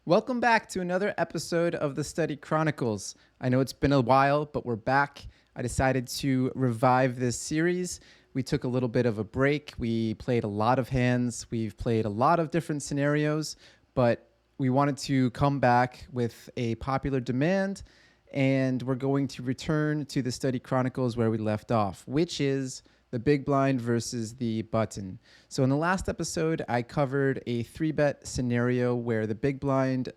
Welcome back to another episode of the Study Chronicles. I know it's been a while, but we're back. I decided to revive this series. We took a little bit of a break. We played a lot of hands. We've played a lot of different scenarios, but we wanted to come back with a popular demand, and we're going to return to the Study Chronicles where we left off, which is the big blind versus the button. So in the last episode, I covered a 3-bet scenario where the big blind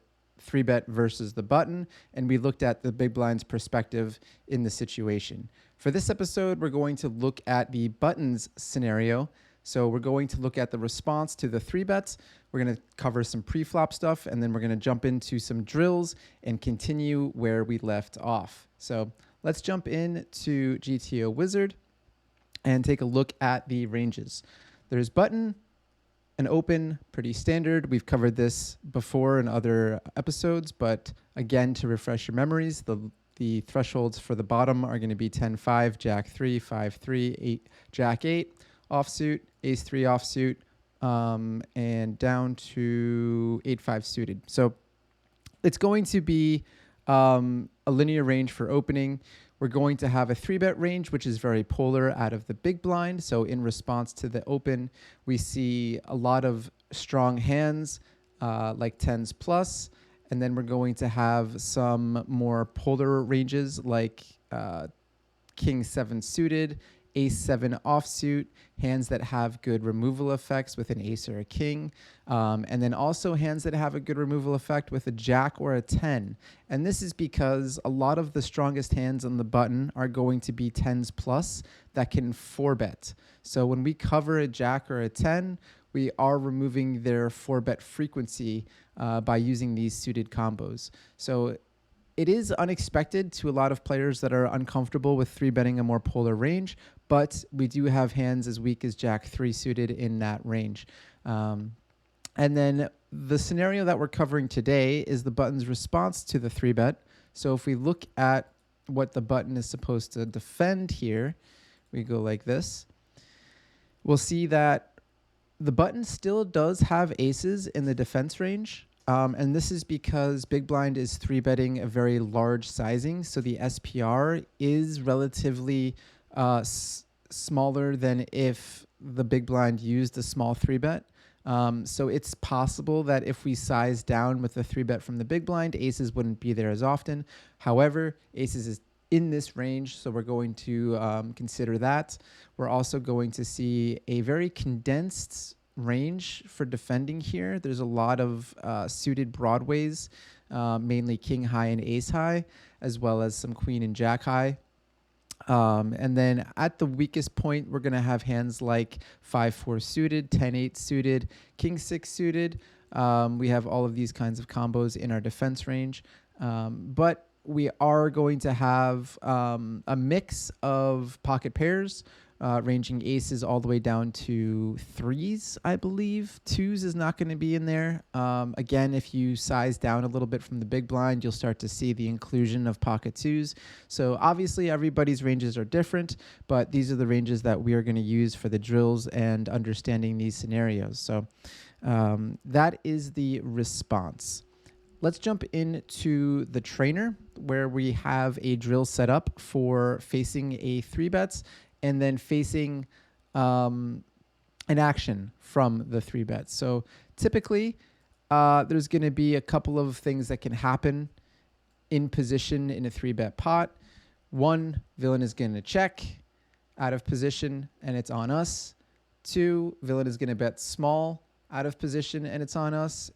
3-bet versus the button, and we looked at the big blind's perspective in the situation. For this episode, we're going to look at the button's scenario. So we're going to look at the response to the 3-bets. We're going to cover some pre-flop stuff, and then we're going to jump into some drills and continue where we left off. So let's jump into GTO Wizard and take a look at the ranges. There's button and open, pretty standard. We've covered this before in other episodes, but again, to refresh your memories, the thresholds for the bottom are going to be 10-5, Jack-3, 5-3, 8, Jack-8, offsuit, Ace-3 offsuit, and down to 8-5 suited. So it's going to be a linear range for opening. We're going to have a 3-bet range, which is very polar out of the big blind. So in response to the open, we see a lot of strong hands, like 10s plus. And then we're going to have some more polar ranges like King 7 suited, Ace 7 offsuit, hands that have good removal effects with an ace or a king, and then also hands that have a good removal effect with a jack or a 10. And this is because a lot of the strongest hands on the button are going to be 10s plus that can 4-bet. So when we cover a jack or a 10, we are removing their 4-bet frequency by using these suited combos. So it is unexpected to a lot of players that are uncomfortable with 3-betting a more polar range, but we do have hands as weak as Jack-3 suited in that range. And then the scenario that we're covering today is the button's response to the 3-bet. So if we look at what the button is supposed to defend here, we go like this. We'll see that the button still does have aces in the defense range. And this is because big blind is 3-betting a very large sizing. So the SPR is relatively smaller than if the big blind used a small 3-bet. So it's possible that if we size down with the 3-bet from the big blind, aces wouldn't be there as often. However, aces is in this range, so we're going to consider that. We're also going to see a very condensed range for defending here. There's a lot of suited broadways, mainly king high and ace high, as well as some queen and jack high. And then at the weakest point, we're going to have hands like 5-4 suited, 10-8 suited, king 6 suited. We have all of these kinds of combos in our defense range. But we are going to have a mix of pocket pairs, ranging aces all the way down to 3s, I believe. 2s is not going to be in there. Again, if you size down a little bit from the big blind, you'll start to see the inclusion of pocket 2s. So obviously everybody's ranges are different, but these are the ranges that we are going to use for the drills and understanding these scenarios. So that is the response. Let's jump into the trainer where we have a drill set up for facing a 3-bets and then facing an action from the 3-bets. So typically, there's going to be a couple of things that can happen in position in a 3-bet pot. One, villain is going to check out of position, and it's on us. 2, villain is going to bet small out of position, and it's on us.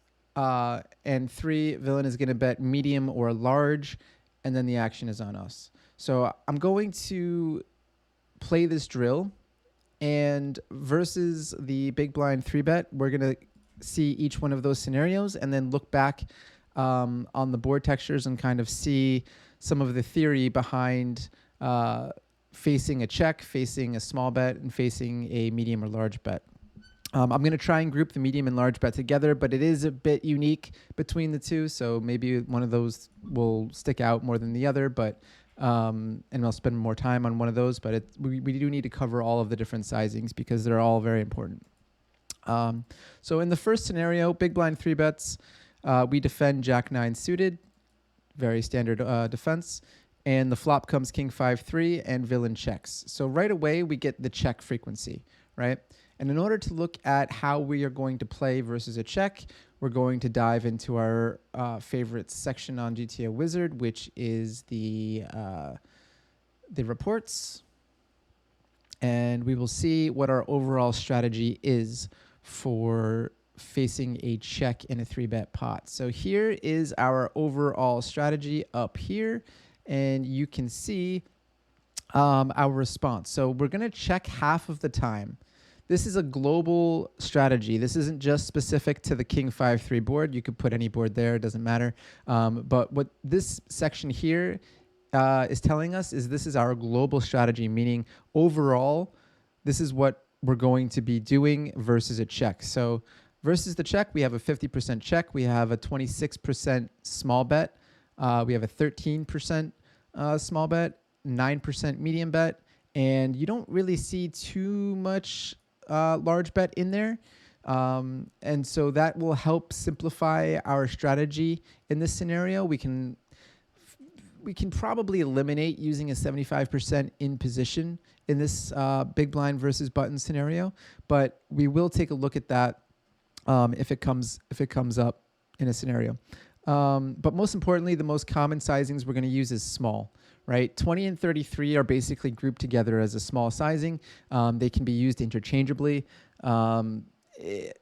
And 3, villain is going to bet medium or large, and then the action is on us. So I'm going to play this drill, and versus the big blind 3-bet, we're going to see each one of those scenarios and then look back on the board textures and kind of see some of the theory behind facing a check, facing a small bet, and facing a medium or large bet. I'm going to try and group the medium and large bet together, but it is a bit unique between the two, so maybe one of those will stick out more than the other, but and I'll spend more time on one of those, but we do need to cover all of the different sizings because they're all very important. So in the first scenario, big blind 3-bets, We defend Jack 9 suited, very standard defense. And the flop comes King 5-3 and villain checks. So right away, we get the check frequency, right? And in order to look at how we are going to play versus a check, we're going to dive into our favorite section on GTO Wizard, which is the reports. And we will see what our overall strategy is for facing a check in a 3-bet pot. So here is our overall strategy up here, and you can see our response. So we're going to check half of the time. This is a global strategy. This isn't just specific to the King 5-3 board. You could put any board there. It doesn't matter. But what this section here is telling us is this is our global strategy, meaning overall, this is what we're going to be doing versus a check. So versus the check, we have a 50% check. We have a 26% small bet. We have a 13% small bet, 9% medium bet, and you don't really see too much large bet in there. And so that will help simplify our strategy in this scenario. We can probably eliminate using a 75% in position in this big blind versus button scenario, but we will take a look at that if it comes up in a scenario. But most importantly, the most common sizings we're going to use is small, right? 20 and 33 are basically grouped together as a small sizing. They can be used interchangeably. I'm a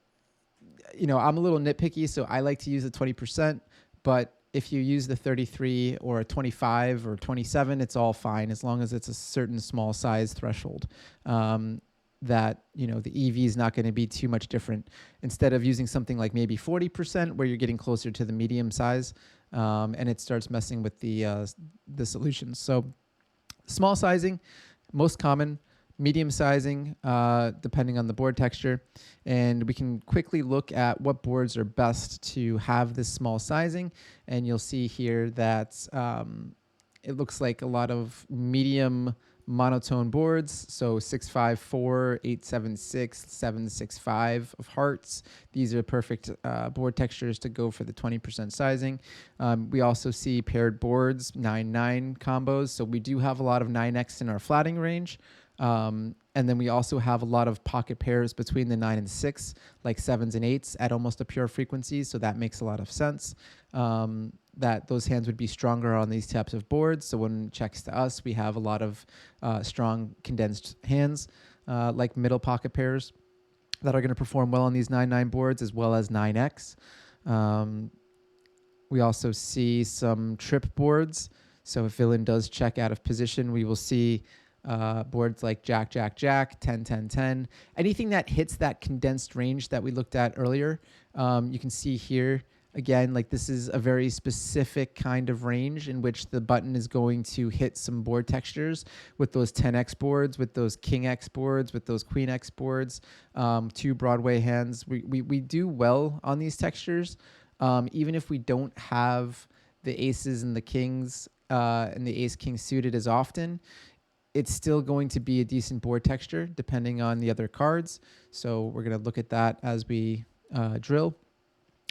little nitpicky, so I like to use the 20%, but if you use the 33 or a 25 or 27, it's all fine as long as it's a certain small size threshold. That the EV is not going to be too much different. Instead of using something like maybe 40%, where you're getting closer to the medium size, and it starts messing with the solutions. So small sizing, most common. Medium sizing, depending on the board texture, and we can quickly look at what boards are best to have this small sizing, and you'll see here that it looks like a lot of medium monotone boards, so 6-5-4, 8-7-6, 7-6-5 of hearts. These are perfect board textures to go for the 20% sizing. We also see paired boards, 9-9 combos, so we do have a lot of 9x in our flatting range. And then we also have a lot of pocket pairs between the 9 and 6, like 7s and 8s at almost a pure frequency, so that makes a lot of sense. That those hands would be stronger on these types of boards. So when it checks to us, we have a lot of strong condensed hands, like middle pocket pairs that are going to perform well on these 9-9 boards, as well as 9x. We also see some trip boards. So if villain does check out of position, we will see boards like Jack, Jack, Jack, 10, 10, 10. Anything that hits that condensed range that we looked at earlier, you can see here, again, like this is a very specific kind of range in which the button is going to hit some board textures with those 10x boards, with those king x boards, with those queen x boards, 2 Broadway hands. We do well on these textures, even if we don't have the aces and the kings and the ace king suited as often. It's still going to be a decent board texture depending on the other cards. So we're going to look at that as we drill.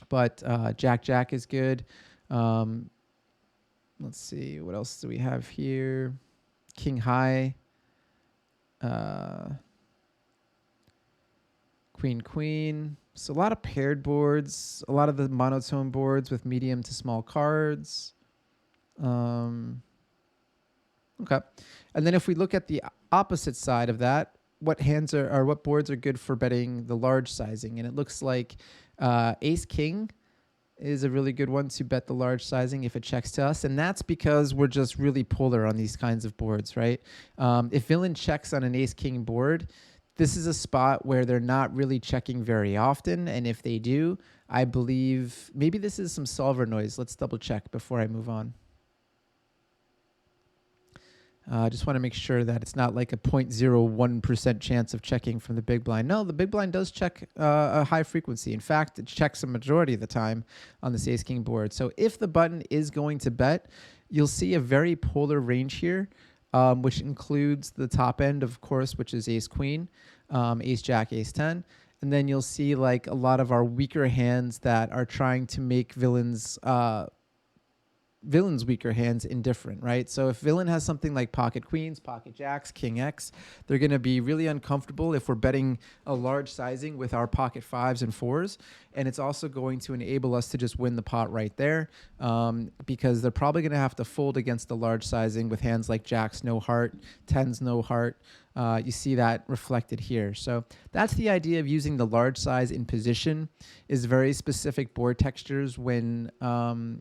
But Jack, Jack is good. Let's see, what else do we have here? King high. Queen, queen. So a lot of paired boards, a lot of the monotone boards with medium to small cards. Okay. And then if we look at the opposite side of that, what hands are, or what boards are good for betting the large sizing? And it looks like ace king is a really good one to bet the large sizing if it checks to us. And that's because we're just really polar on these kinds of boards, right? If villain checks on an ace king board, this is a spot where they're not really checking very often. And if they do, I believe maybe this is some solver noise. Let's double check before I move on. I just want to make sure that it's not like a 0.01% chance of checking from the big blind. No, the big blind does check a high frequency. In fact, it checks a majority of the time on this ace-king board. So if the button is going to bet, you'll see a very polar range here, which includes the top end, of course, which is ace-queen, ace-jack, ace-10. And then you'll see like a lot of our weaker hands that are trying to make villain's weaker hands indifferent, right? So if villain has something like pocket queens, pocket jacks, king X, they're going to be really uncomfortable if we're betting a large sizing with our pocket fives and fours. And it's also going to enable us to just win the pot right there, because they're probably going to have to fold against the large sizing with hands like jacks, no heart, tens, no heart. You see that reflected here. So that's the idea of using the large size in position, is very specific board textures when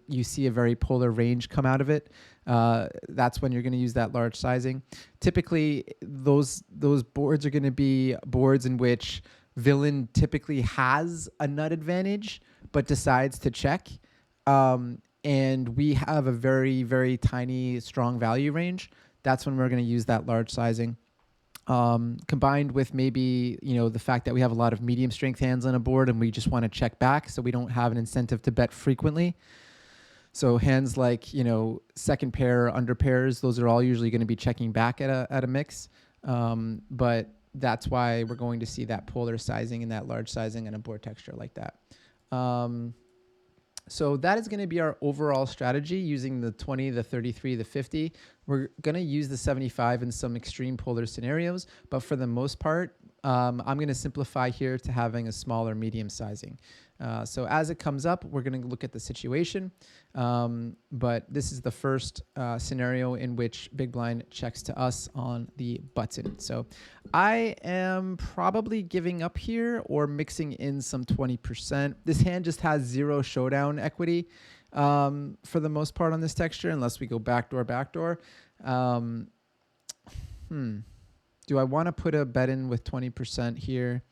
you see a very polar range come out of it. That's when you're going to use that large sizing. Typically, those boards are going to be boards in which villain typically has a nut advantage but decides to check. And we have a very, very tiny, strong value range. That's when we're going to use that large sizing. Combined with maybe, the fact that we have a lot of medium strength hands on a board and we just want to check back, so we don't have an incentive to bet frequently. So hands like, second pair, under pairs, those are all usually going to be checking back at a mix. But that's why we're going to see that polar sizing and that large sizing and a board texture like that. So that is going to be our overall strategy using the 20, the 33, the 50. We're going to use the 75 in some extreme polar scenarios, but for the most part, I'm going to simplify here to having a smaller medium sizing. So as it comes up, we're going to look at the situation. But this is the first scenario in which Big Blind checks to us on the button. So I am probably giving up here or mixing in some 20%. This hand just has zero showdown equity for the most part on this texture, unless we go backdoor. Do I want to put a bet in with 20% here?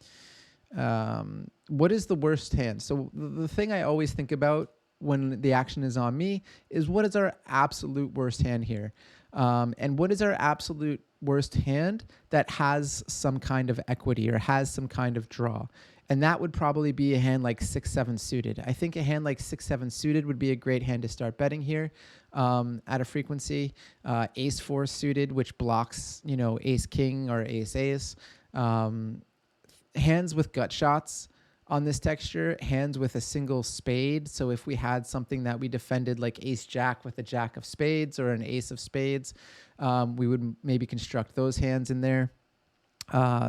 What is the worst hand? So the thing I always think about when the action is on me is, what is our absolute worst hand here? And what is our absolute worst hand that has some kind of equity or has some kind of draw? And that would probably be a hand like 6-7 suited. I think a hand like 6-7 suited would be a great hand to start betting here at a frequency. Ace-4 suited, which blocks, ace-king or ace-ace. Hands with gut shots on this texture, hands with a single spade. So if we had something that we defended like ace-jack with a jack of spades or an ace of spades, we would maybe construct those hands in there.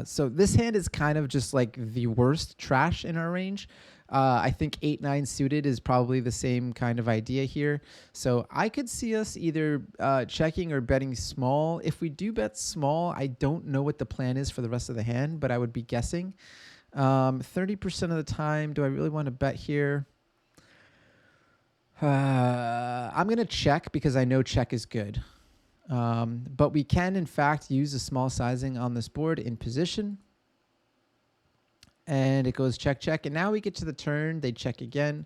So this hand is kind of just like the worst trash in our range. I think 8-9 suited is probably the same kind of idea here. So I could see us either checking or betting small. If we do bet small, I don't know what the plan is for the rest of the hand, but I would be guessing. 30% of the time, do I really want to bet here? I'm going to check because I know check is good. But we can, in fact, use a small sizing on this board in position. And it goes check, check. And now we get to the turn. They check again.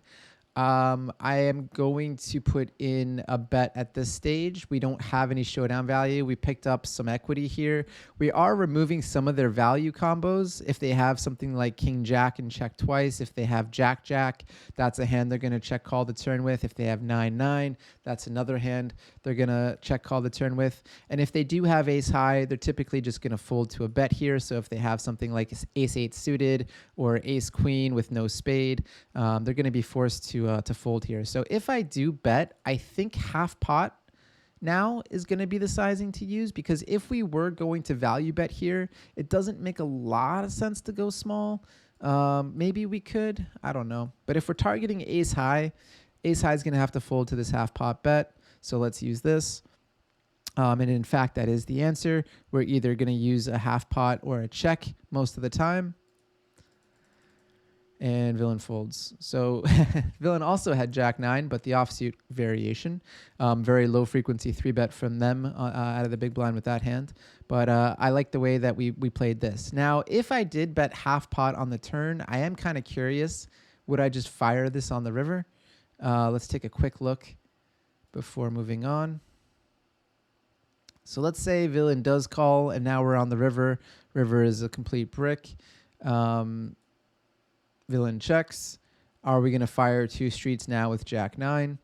I am going to put in a bet at this stage. We don't have any showdown value. We picked up some equity here. We are removing some of their value combos. If they have something like king jack and check twice, if they have jack jack, that's a hand they're going to check call the turn with. If they have 9-9, that's another hand they're going to check call the turn with. And if they do have ace high, they're typically just going to fold to a bet here. So if they have something like ace 8 suited or ace queen with no spade, they're going to be forced to fold here. So if I do bet, I think half pot now is going to be the sizing to use, because if we were going to value bet here, it doesn't make a lot of sense to go small. Maybe we could, I don't know. But if we're targeting ace high is going to have to fold to this half pot bet. So let's use this. And in fact, that is the answer. We're either going to use a half pot or a check most of the time. And villain folds. So villain also had jack 9, but the offsuit variation. Very low frequency 3-bet from them out of the big blind with that hand. But I like the way that we played this. Now, if I did bet half pot on the turn, I am kind of curious. Would I just fire this on the river? Let's take a quick look before moving on. So let's say villain does call, and now we're on the river. River is a complete brick. Villain checks. Are we going to fire 2 streets now with jack 9?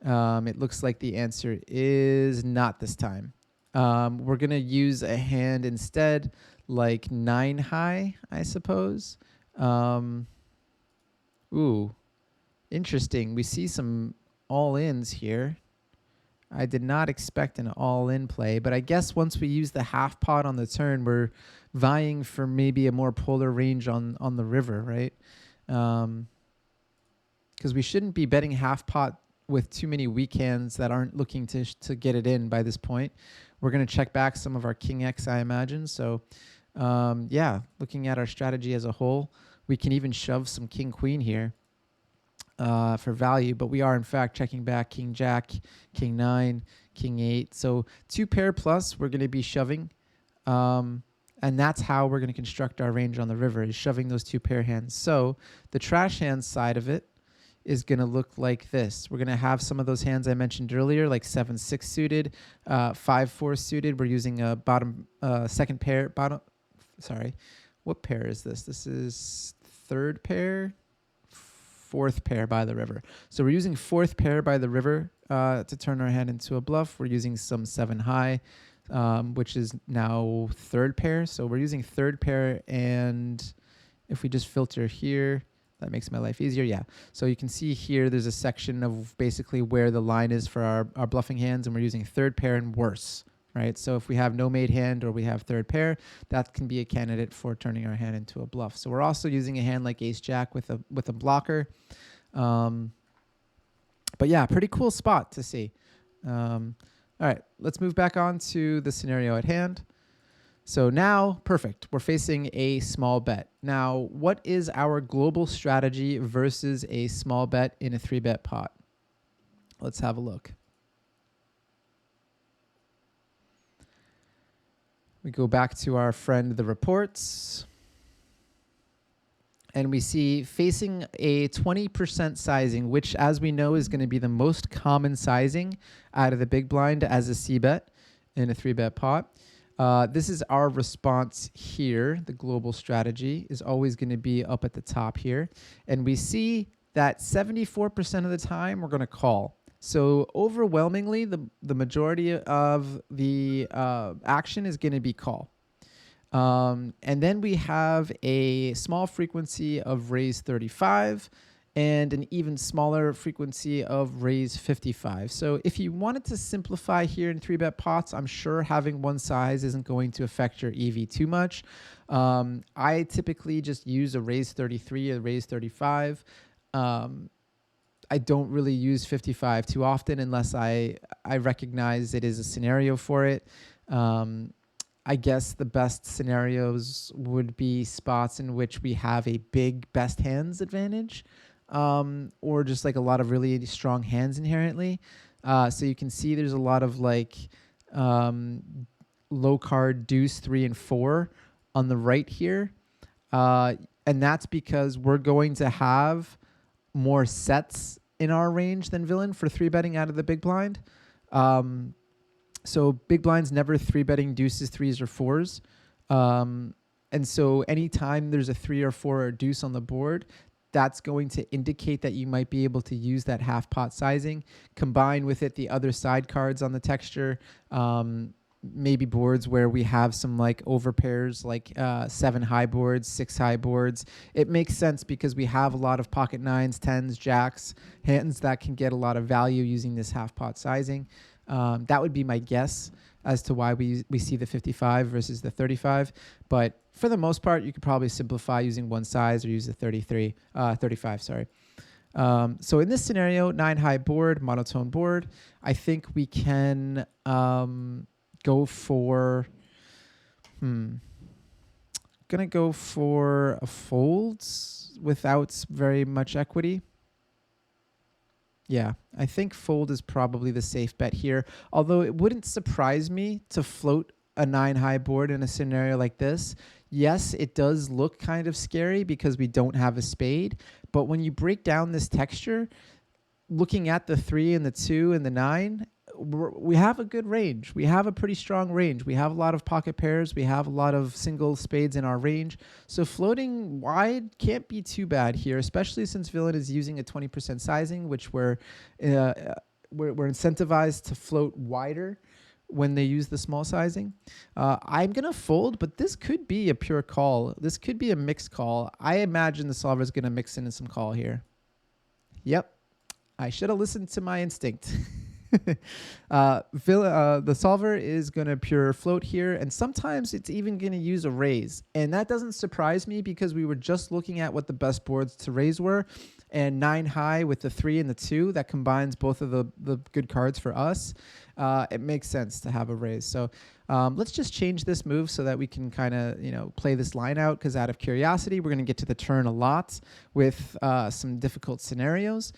It looks like the answer is not this time. We're going to use a hand instead, like 9 high, I suppose. Um, ooh, interesting. We see some all-ins here. I did not expect an all-in play, but I guess once we use the half pot on the turn, we're vying for maybe a more polar range on the river, right? Because we shouldn't be betting half pot with too many weak hands that aren't looking to get it in by this point. We're going to check back some of our King X, I imagine. So, yeah, looking at our strategy as a whole, we can even shove some King Queen here for value, but we are in fact checking back King Jack, King 9, King 8. So 2 pair plus, we're going to be shoving. And that's how we're going to construct our range on the river, is shoving those 2 pair hands. So the trash hand side of it is going to look like this. We're going to have some of those hands I mentioned earlier, like 7-6 suited, 5-4 suited. We're using a second pair, sorry. What pair is this? This is third pair, fourth pair by the river. So we're using fourth pair by the river to turn our hand into a bluff. We're using some 7 high, which is now third pair. So we're using third pair, and if we just filter here, that makes my life easier. Yeah. So you can see here there's a section of basically where the line is for our bluffing hands, and we're using third pair and worse, right? So if we have no made hand or we have third pair, that can be a candidate for turning our hand into a bluff. So we're also using a hand like ace jack with a blocker. But yeah, pretty cool spot to see. All right, let's move back on to the scenario at hand. So now, perfect, we're facing a small bet. Now, what is our global strategy versus a small bet in a 3-bet pot? Let's have a look. We go back to our friend, the reports. And we see facing a 20% sizing, which, as we know, is going to be the most common sizing out of the big blind as a C-bet in a 3-bet pot. This is our response here. The global strategy is always going to be up at the top here. And we see that 74% of the time we're going to call. So overwhelmingly, the majority of the action is going to be call. And then we have a small frequency of raise 35 and an even smaller frequency of raise 55. So if you wanted to simplify here in 3-bet pots, I'm sure having one size isn't going to affect your EV too much. I typically just use a raise 33 or raise 35. I don't really use 55 too often unless I recognize it is a scenario for it. I guess the best scenarios would be spots in which we have a big best hands advantage, or just like a lot of really strong hands inherently. So you can see there's a lot of like low card deuce 3 and 4 on the right here. And that's because we're going to have more sets in our range than villain for 3-betting out of the big blind. So big blind's never 3-betting deuces, 3s, or 4s. And so anytime there's a 3 or 4 or deuce on the board, that's going to indicate that you might be able to use that half pot sizing. Combine with it the other side cards on the texture, maybe boards where we have some like over pairs, like 7 high boards, 6 high boards. It makes sense because we have a lot of pocket 9s, 10s, jacks, hands that can get a lot of value using this half pot sizing. That would be my guess as to why we see the 55 versus the 35. But for the most part, you could probably simplify using one size or use the 35, sorry. So in this scenario, 9 high board, monotone board, I think we can go for, gonna go for a fold without very much equity. Yeah, I think fold is probably the safe bet here, although it wouldn't surprise me to float a 9 high board in a scenario like this. Yes, it does look kind of scary because we don't have a spade, but when you break down this texture, looking at the 3 and the 2 and the 9, we have a good range. We have a pretty strong range. We have a lot of pocket pairs. We have a lot of single spades in our range. So floating wide can't be too bad here, especially since villain is using a 20% sizing, which we're incentivized to float wider when they use the small sizing. I'm going to fold, but this could be a pure call. This could be a mixed call. I imagine the solver is going to mix in some call here. Yep. I should have listened to my instinct. The solver is going to pure float here, and sometimes it's even going to use a raise. And that doesn't surprise me because we were just looking at what the best boards to raise were. And 9 high with the 3 and the 2, that combines both of the good cards for us. It makes sense to have a raise. So let's just change this move so that we can kind of play this line out, because out of curiosity, we're going to get to the turn a lot with some difficult scenarios.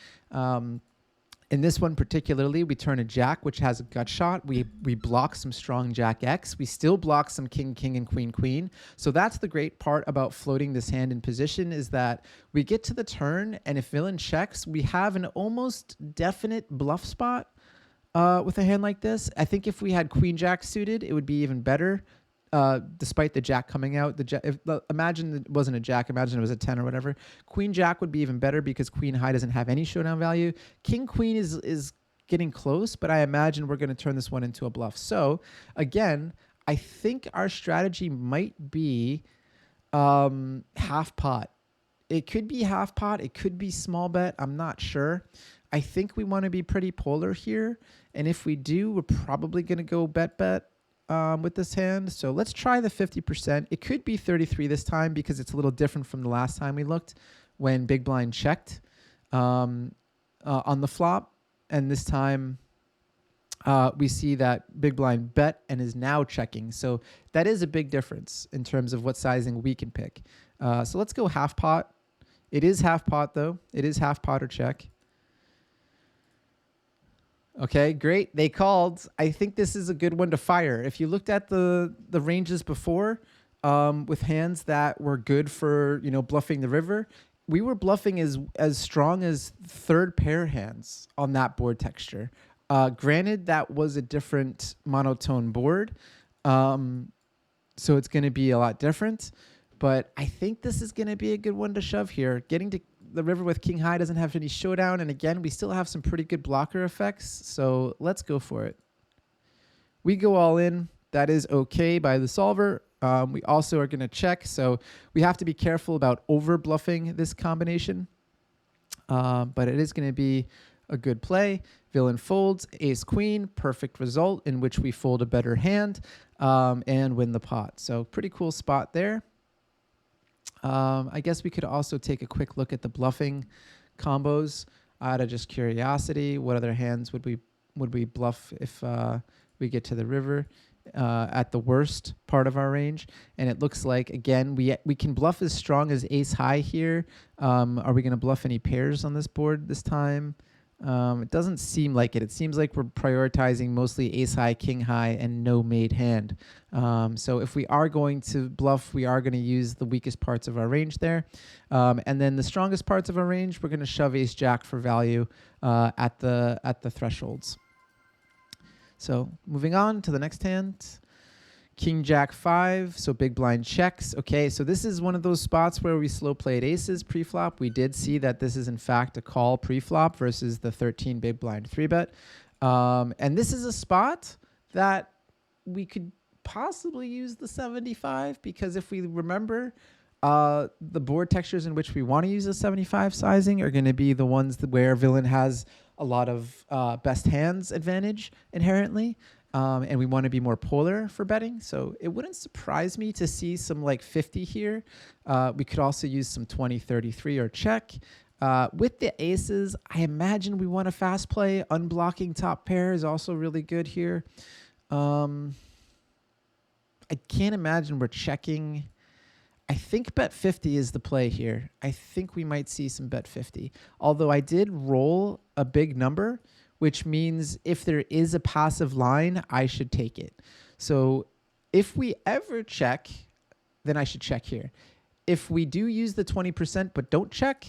In this one particularly, we turn a jack, which has a gut shot. We block some strong jack X. We still block some king, king, and queen, queen. So that's the great part about floating this hand in position, is that we get to the turn, and if villain checks, we have an almost definite bluff spot with a hand like this. I think if we had queen jack suited, it would be even better. Despite the jack coming out, imagine it wasn't a jack, imagine it was a 10 or whatever. Queen jack would be even better because queen high doesn't have any showdown value. King queen is getting close, but I imagine we're going to turn this one into a bluff. So again, I think our strategy might be half pot. It could be half pot, it could be small bet, I'm not sure. I think we want to be pretty polar here, and if we do, we're probably going to go bet with this hand. So let's try the 50%. It could be 33 this time because it's a little different from the last time we looked when big blind checked on the flop. And this time we see that big blind bet and is now checking. So that is a big difference in terms of what sizing we can pick. So let's go half pot. It is half pot though. It is half pot or check. Okay, great. They called. I think this is a good one to fire. If you looked at the ranges before with hands that were good for, bluffing the river, we were bluffing as strong as third pair hands on that board texture. Granted, that was a different monotone board, so it's going to be a lot different. But I think this is going to be a good one to shove here. Getting to the river with king high doesn't have any showdown. And again, we still have some pretty good blocker effects. So let's go for it. We go all in. That is okay by the solver. We also are going to check. So we have to be careful about over bluffing this combination. But it is going to be a good play. Villain folds, ace queen, perfect result in which we fold a better hand and win the pot. So pretty cool spot there. I guess we could also take a quick look at the bluffing combos out of just curiosity. What other hands would we bluff if we get to the river at the worst part of our range? And it looks like, again, we can bluff as strong as ace high here. Are we going to bluff any pairs on this board this time? It doesn't seem like it. It seems like we're prioritizing mostly ace high, king high, and no made hand. So if we are going to bluff, we are going to use the weakest parts of our range there. And then the strongest parts of our range, we're going to shove ace jack for value at the thresholds. So moving on to the next hand. King Jack 5, so big blind checks. Okay, so this is one of those spots where we slow played aces pre-flop. We did see that this is in fact a call pre-flop versus the 13 big blind 3-bet. And this is a spot that we could possibly use the 75 because if we remember, the board textures in which we want to use a 75 sizing are going to be the ones where villain has a lot of best hands advantage inherently. And we want to be more polar for betting. So it wouldn't surprise me to see some like 50 here. We could also use some 20, 33 or check. With the aces, I imagine we want a fast play. Unblocking top pair is also really good here. I can't imagine we're checking. I think bet 50 is the play here. I think we might see some bet 50. Although I did roll a big number, which means if there is a passive line, I should take it. So if we ever check, then I should check here. If we do use the 20% but don't check,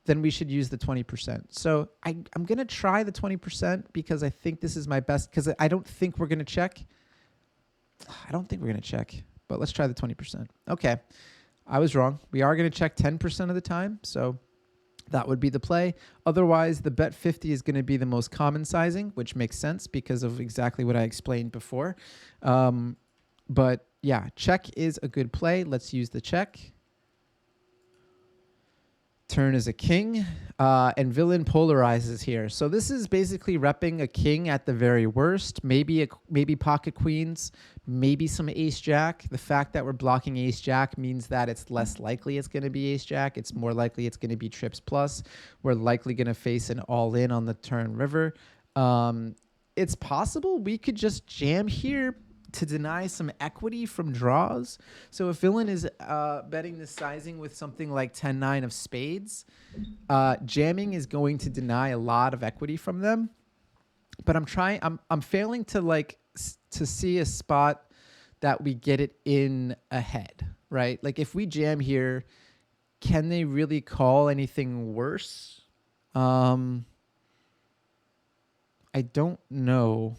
then we should use the 20%. So I'm going to try the 20% because I think this is my best, because I don't think we're going to check. I don't think we're going to check, but let's try the 20%. Okay, I was wrong. We are going to check 10% of the time. So That would be the play. Otherwise, the bet 50 is going to be the most common sizing, which makes sense because of exactly what I explained before. But yeah, check is a good play. Let's use the check. Turn is a king, and villain polarizes here. So this is basically repping a king at the very worst. Maybe pocket queens, maybe some ace jack. The fact that we're blocking ace jack means that it's less likely it's going to be ace jack. It's more likely it's going to be trips plus. We're likely going to face an all in on the turn river. It's possible we could just jam here to deny some equity from draws. So if villain is betting the sizing with something like 10-9 of spades, jamming is going to deny a lot of equity from them. But I'm failing to see a spot that we get it in ahead, right? Like if we jam here, can they really call anything worse? I don't know.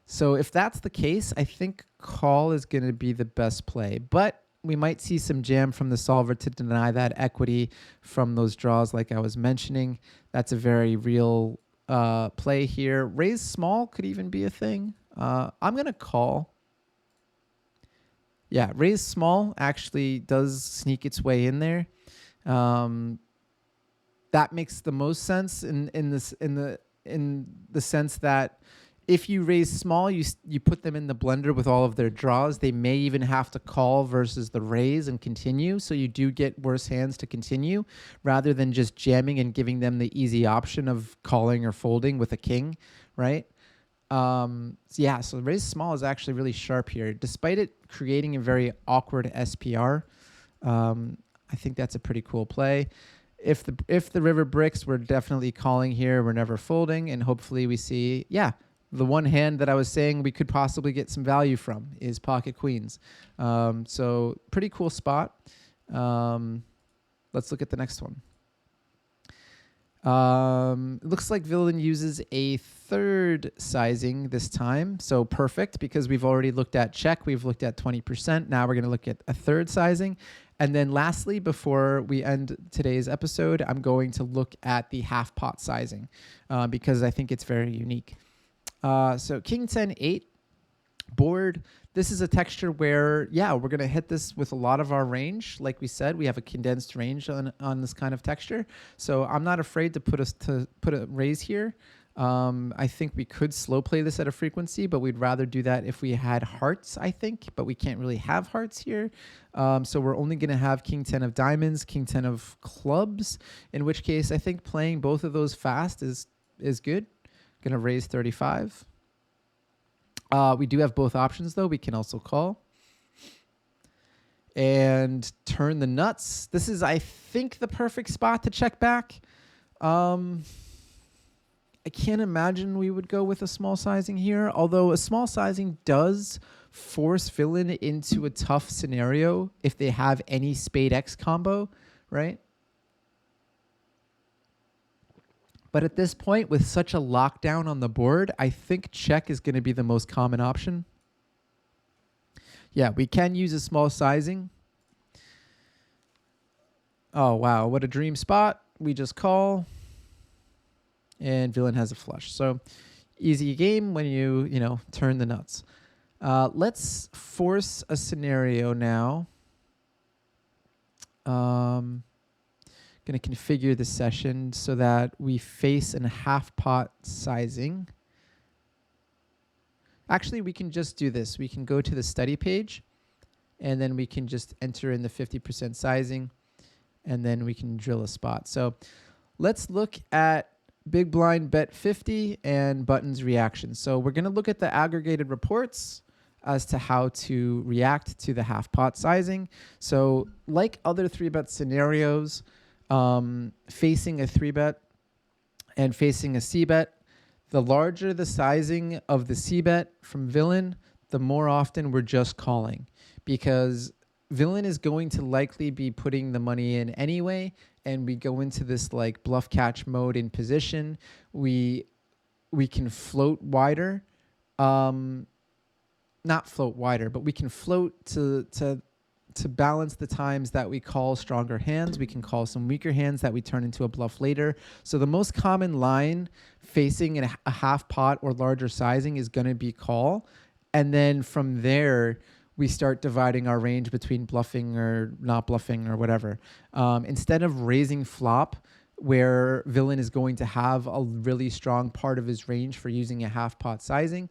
So if that's the case, I think call is going to be the best play. But we might see some jam from the solver to deny that equity from those draws like I was mentioning. That's a very real play here. Raise small could even be a thing. I'm going to call. Yeah, raise small actually does sneak its way in there. That makes the most sense in the sense that if you raise small, you put them in the blender with all of their draws. They may even have to call versus the raise and continue. So you do get worse hands to continue rather than just jamming and giving them the easy option of calling or folding with a king, right? So raise small is actually really sharp here. Despite it creating a very awkward SPR, I think that's a pretty cool play. If the river bricks, we're definitely calling here. We're never folding, and hopefully we see, the one hand that I was saying we could possibly get some value from is pocket queens. So pretty cool spot. Let's look at the next one. It looks like villain uses a third sizing this time. So perfect, because we've already looked at check. We've looked at 20%. Now we're going to look at a third sizing. And then lastly, before we end today's episode, I'm going to look at the half pot sizing because I think it's very unique. So King 10-8 board. This is a texture where, we're going to hit this with a lot of our range. Like we said, we have a condensed range on this kind of texture. So I'm not afraid to put a raise here. I think we could slow play this at a frequency, but we'd rather do that if we had hearts, I think. But we can't really have hearts here. So we're only going to have King 10 of diamonds, King 10 of clubs, in which case I think playing both of those fast is good. Going to raise 35. We do have both options, though. We can also call. And turn the nuts. This is, I think, the perfect spot to check back. I can't imagine we would go with a small sizing here, although a small sizing does force villain into a tough scenario if they have any spade X combo, right? But at this point, with such a lockdown on the board, I think check is going to be the most common option. Yeah, we can use a small sizing. Oh, wow. What a dream spot. We just call. And villain has a flush. So easy game when you turn the nuts. Let's force a scenario now. Going to configure the session so that we face in half pot sizing. Actually, we can just do this. We can go to the study page, and then we can just enter in the 50% sizing, and then we can drill a spot. So let's look at big blind bet 50 and buttons reaction. So we're going to look at the aggregated reports as to how to react to the half pot sizing. So like other 3-bet scenarios, facing a 3-bet and facing a c-bet, the larger the sizing of the c-bet from villain, the more often we're just calling, because villain is going to likely be putting the money in anyway, and we go into this like bluff catch mode in position. We can float wider, not float wider, but we can float to to balance the times that we call stronger hands. We can call some weaker hands that we turn into a bluff later. So the most common line facing a half pot or larger sizing is going to be call. And then from there, we start dividing our range between bluffing or not bluffing or whatever. Instead of raising flop, where villain is going to have a really strong part of his range for using a half pot sizing.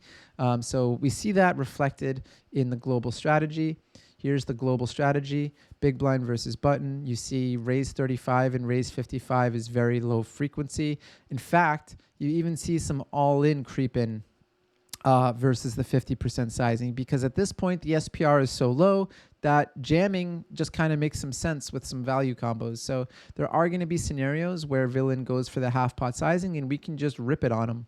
So we see that reflected in the global strategy. Here's the global strategy, big blind versus button. You see raise 35 and raise 55 is very low frequency. In fact, you even see some all-in creep in versus the 50% sizing, because at this point, the SPR is so low that jamming just kind of makes some sense with some value combos. So there are going to be scenarios where villain goes for the half pot sizing and we can just rip it on him.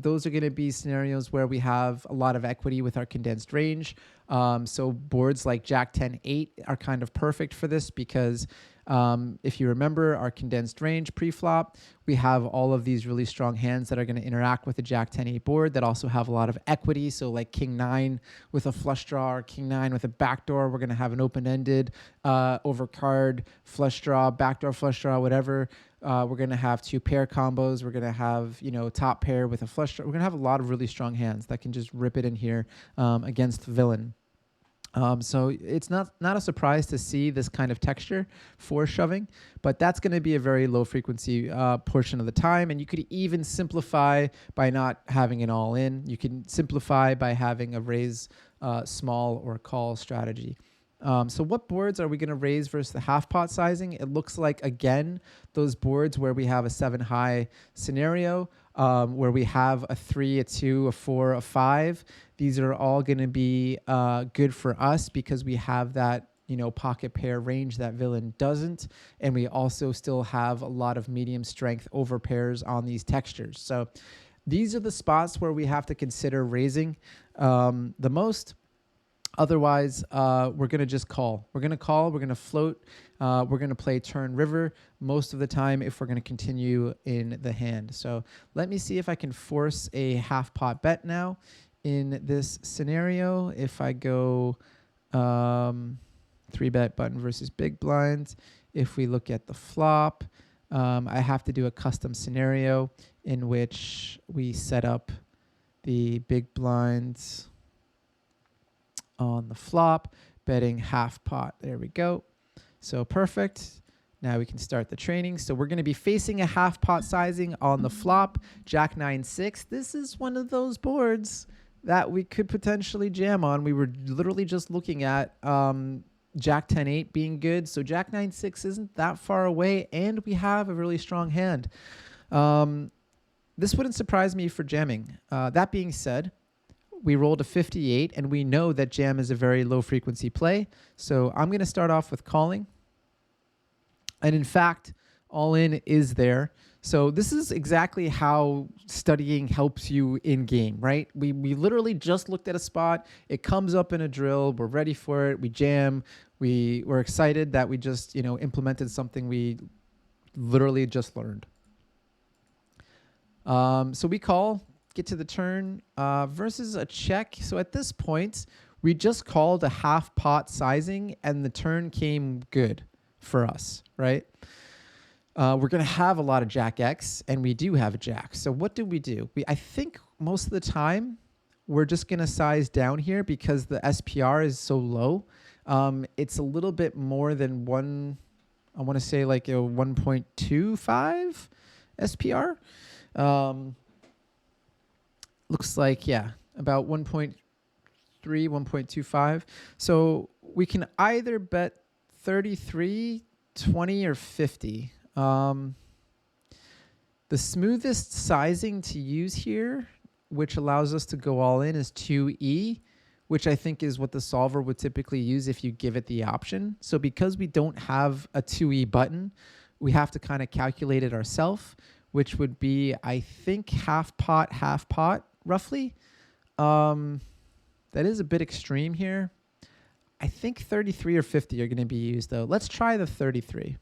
Those are going to be scenarios where we have a lot of equity with our condensed range. So boards like Jack 10-8 are kind of perfect for this because if you remember our condensed range pre-flop, we have all of these really strong hands that are going to interact with the Jack 10-8 board that also have a lot of equity. So like King 9 with a flush draw or King 9 with a backdoor, we're going to have an open-ended overcard flush draw, backdoor flush draw, whatever. We're going to have two pair combos. We're going to have, top pair with a flush draw. We're going to have a lot of really strong hands that can just rip it in here against villain. So it's not a surprise to see this kind of texture for shoving, but that's going to be a very low frequency portion of the time. And you could even simplify by not having it all in. You can simplify by having a raise small or call strategy. So what boards are we going to raise versus the half pot sizing? It looks like, again, those boards where we have a 7 high scenario, where we have a 3, a 2, a 4, a 5. These are all going to be good for us because we have that, pocket pair range that villain doesn't. And we also still have a lot of medium strength over pairs on these textures. So these are the spots where we have to consider raising the most. Otherwise, we're going to just call. We're going to call. We're going to float. We're going to play turn river most of the time if we're going to continue in the hand. So let me see if I can force a half pot bet now in this scenario. If I go 3-bet button versus big blind, if we look at the flop, I have to do a custom scenario in which we set up the big blinds on the flop, betting half pot. There we go. So perfect. Now we can start the training. So we're going to be facing a half pot sizing on the flop, Jack 9-6. This is one of those boards that we could potentially jam on. We were literally just looking at Jack 10-8 being good. So Jack 9-6 isn't that far away, and we have a really strong hand. This wouldn't surprise me for jamming. That being said, we rolled a 58, and we know that jam is a very low frequency play. So I'm going to start off with calling. And in fact, all in is there. So this is exactly how studying helps you in game, right? We literally just looked at a spot. It comes up in a drill. We're ready for it. We jam. We're excited that we just, implemented something we literally just learned. So we call, get to the turn versus a check. So at this point, we just called a half pot sizing and the turn came good for us, right? We're going to have a lot of Jack X, and we do have a Jack. So what do? I think most of the time we're just going to size down here because the SPR is so low. It's a little bit more than I want to say like a 1.25 SPR. Looks like, about 1.3, 1.25. So we can either bet 33, 20, or 50. The smoothest sizing to use here, which allows us to go all in, is 2E, which I think is what the solver would typically use if you give it the option. So because we don't have a 2E button, we have to kind of calculate it ourselves, which would be, I think, half pot, roughly. That is a bit extreme here. I think 33 or 50 are going to be used, though. Let's try the 33.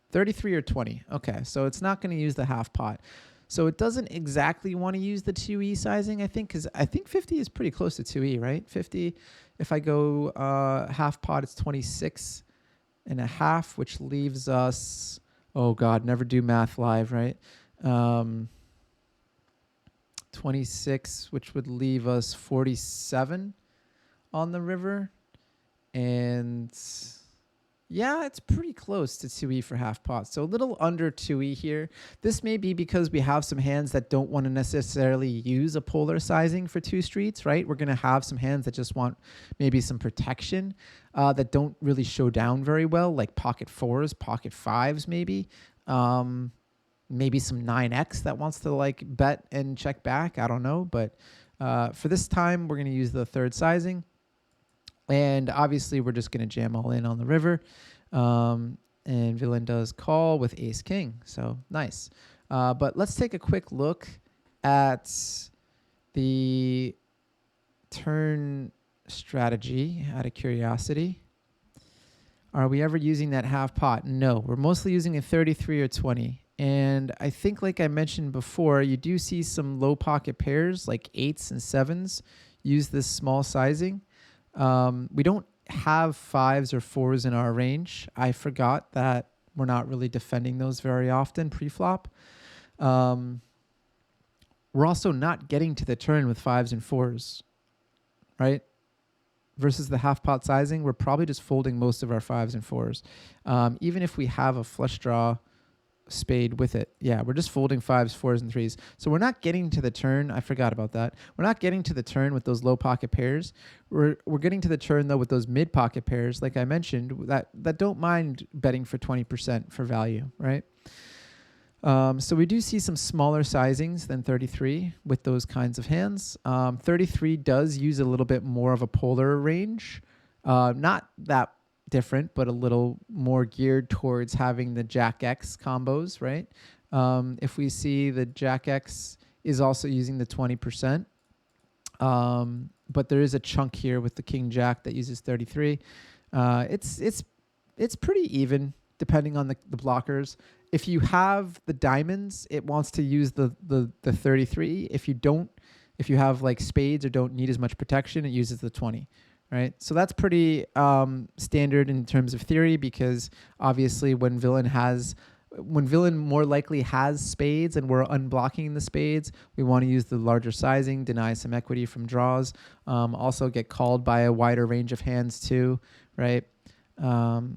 33 or 20. Okay, so it's not going to use the half pot. So it doesn't exactly want to use the 2E sizing, I think, because I think 50 is pretty close to 2E, right? 50, if I go half pot, it's 26 and a half, which leaves us, oh God, never do math live, right? 26, which would leave us 47 on the river. And yeah, it's pretty close to 2E for half pot. So a little under 2E here. This may be because we have some hands that don't want to necessarily use a polar sizing for 2 streets, right? We're going to have some hands that just want maybe some protection that don't really show down very well, like pocket 4s, pocket 5s maybe. Maybe some 9X that wants to like bet and check back. I don't know. But for this time, we're going to use the 3rd sizing. And obviously, we're just going to jam all in on the river. And villain does call with ace king. So nice. But let's take a quick look at the turn strategy out of curiosity. Are we ever using that half pot? No, we're mostly using a 33 or 20. And I think, like I mentioned before, you do see some low pocket pairs like 8s and 7s use this small sizing. We don't have 5s or 4s in our range. I forgot that we're not really defending those very often pre-flop. We're also not getting to the turn with 5s and 4s, right? Versus the half pot sizing, we're probably just folding most of our 5s and 4s. Even if we have a flush draw spade with it. Yeah, we're just folding 5s, 4s, and 3s. So we're not getting to the turn. I forgot about that. We're not getting to the turn with those low pocket pairs. We're getting to the turn, though, with those mid pocket pairs, like I mentioned, that don't mind betting for 20% for value, right? So we do see some smaller sizings than 33 with those kinds of hands. 33 does use a little bit more of a polar range. Not that different, but a little more geared towards having the Jack X combos, right? If we see the Jack X is also using the 20%, but there is a chunk here with the King Jack that uses 33. It's pretty even depending on the blockers. If you have the diamonds, it wants to use the 33. If you have like spades or don't need as much protection, it uses the 20. Right, so that's pretty standard in terms of theory, because obviously when villain more likely has spades and we're unblocking the spades, we want to use the larger sizing, deny some equity from draws, also get called by a wider range of hands too, right? So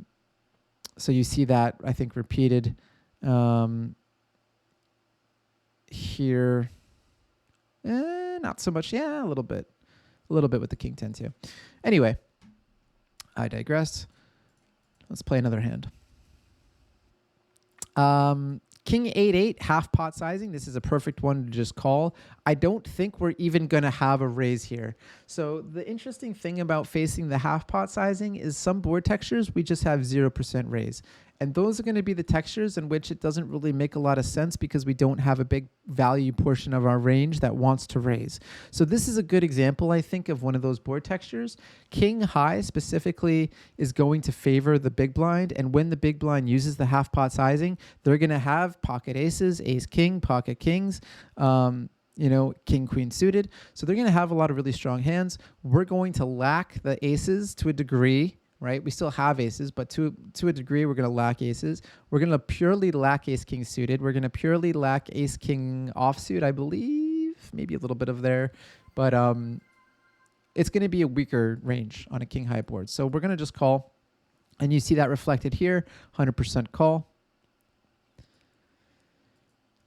you see that, I think, repeated here. Not so much, yeah, a little bit with the King 10 too. Anyway, I digress. Let's play another hand. King 8-8, half pot sizing. This is a perfect one to just call. I don't think we're even going to have a raise here. So the interesting thing about facing the half pot sizing is some board textures, we just have 0% raise. And those are going to be the textures in which it doesn't really make a lot of sense because we don't have a big value portion of our range that wants to raise. So this is a good example, I think, of one of those board textures. King high specifically is going to favor the big blind. And when the big blind uses the half pot sizing, they're going to have pocket aces, ace king, pocket kings, king queen suited. So they're going to have a lot of really strong hands. We're going to lack the aces to a degree. Right, we still have aces, but to a degree, we're going to lack aces. We're going to purely lack ace king suited. We're going to purely lack ace king offsuit, I believe, maybe a little bit of there, but it's going to be a weaker range on a king high board. So we're going to just call, and you see that reflected here, 100% call.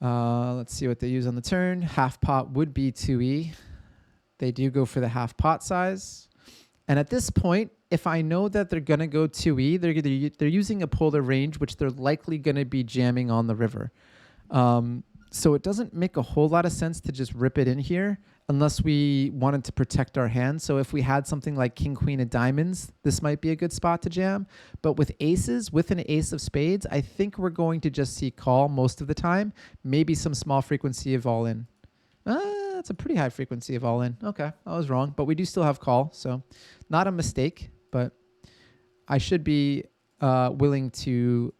Let's see what they use on the turn. Half pot would be 2E. They do go for the half pot size, and at this point, if I know that they're going to go 2E, they're using a polar range, which they're likely going to be jamming on the river. So it doesn't make a whole lot of sense to just rip it in here unless we wanted to protect our hand. So if we had something like king, queen of diamonds, this might be a good spot to jam. But with aces, with an ace of spades, I think we're going to just see call most of the time, maybe some small frequency of all in. That's a pretty high frequency of all in. Okay, I was wrong, but we do still have call, so not a mistake. But I should be willing to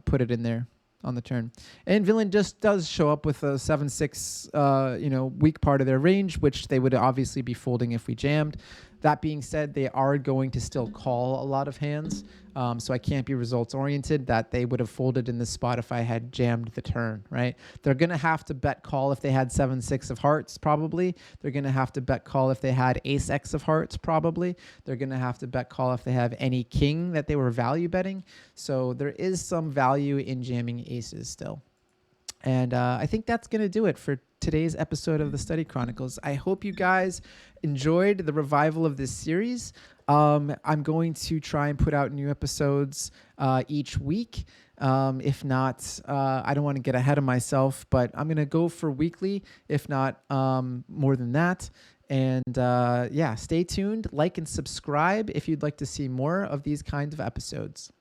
put it in there. on the turn. And villain just does show up with a 7/6, weak part of their range, which they would obviously be folding if we jammed. That being said, they are going to still call a lot of hands, so I can't be results oriented that they would have folded in this spot if I had jammed the turn, right? They're going to have to bet call if they had 7/6 of hearts, probably. They're going to have to bet call if they had ace-x of hearts, probably. They're going to have to bet call if they have any king that they were value betting. So there is some value in jamming aces still. And I think that's going to do it for today's episode of the Study Chronicles. I hope you guys enjoyed the revival of this series. I'm going to try and put out new episodes each week. If not, I don't want to get ahead of myself, but I'm going to go for weekly, if not more than that. And stay tuned, like and subscribe if you'd like to see more of these kinds of episodes.